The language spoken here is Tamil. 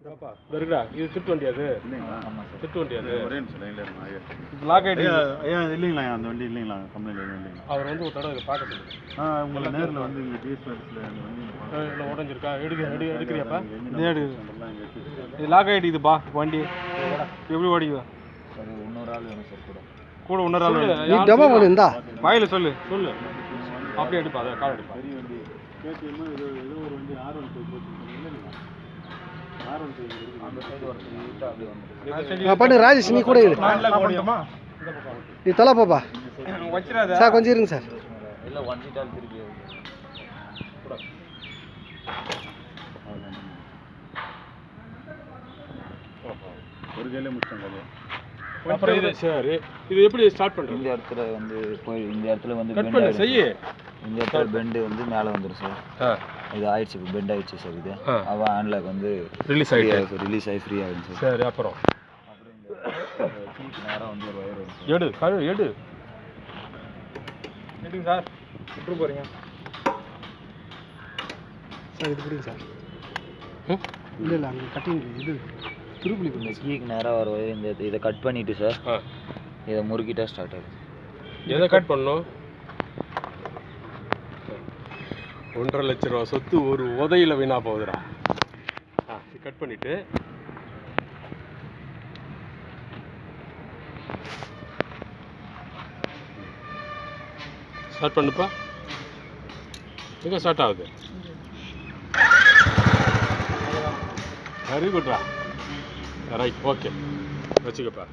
இருக்குடா இது திட்டு வண்டி அது திட்டு வண்டி அது லாக் ஆகிட்டு இல்லைங்களா அந்த வண்டி இல்லைங்களா கம்ப்ளைண்ட் இல்லைங்களா அவர் வந்து ஒரு தடவை பார்க்கறது உங்களை நேரில் வந்து இங்கே டிஎஸ்ஆர்ஸில் அந்த வண்டி இல்லை உடஞ்சிருக்கா எடுக்கிறியாப்பா இது லாக் ஆகிட்டுதுப்பா வண்டி எப்படி ஓடிக்குவா சார் இன்னொரு ஆள் வேணும் சார் கூட இன்னொரு ஆள் நீ டபா போடு இந்தா வாயில் சொல்லு அப்படியே எடுப்பா அதை கால் எடுப்பா பெரிய வண்டி கேடிஎம் ஏதோ ஒரு வண்டி R1 அந்த சைடு ஒருத்தர் அப்படியே வந்து பண்ணு ராஜேஷ் நீ கூட இரு நீ தலை பாப்பா சார் கொஞ்சம் இருங்க சார் இல்லை வண்டிட்டால் திருப்பி ஒரு கையிலே முடிச்சாங்க அப்புறம் இது சரி இது எப்படி ஸ்டார்ட் பண்ணுறது இந்த இடத்துல வந்து போய் இந்த இடத்துல வந்து கட் பண்ணு செய்யு இந்த இடத்துல பெண்டு வந்து மேலே வந்துடும் சார் இது ஆயிடுச்சு இப்போ பெண்ட் ஆயிடுச்சு சார் இது அவன் ஹேண்ட்லாக் வந்து ரிலீஸ் ஆகி ஃப்ரீ ஆகிடுச்சு சார் சரி அப்புறம் நேராக வந்து ஒரு ஒயர் வரும் எடுங்க சார் எப்படி போகிறீங்க சார் இது பிடிங்க சார் இல்லை இல்லை அங்கே கட்டிங் இது திருப்பி இந்த கீக்கு நேராக வர ஒயர் இந்த இதை கட் பண்ணிவிட்டு சார் இதை முறுக்கிட்டா ஸ்டார்ட் ஆகுது எதை கட் பண்ணணும் 1.5 லட்ச ரூபா சொத்து ஒரு உதையில வீணா போகுதுடா கட் பண்ணிட்டு ஸ்டார்ட் பண்ணுப்பா எங்கே ஸ்டார்ட் ஆகுது வெரி குட்ரா ரைட் ஓகே வச்சுக்கப்பா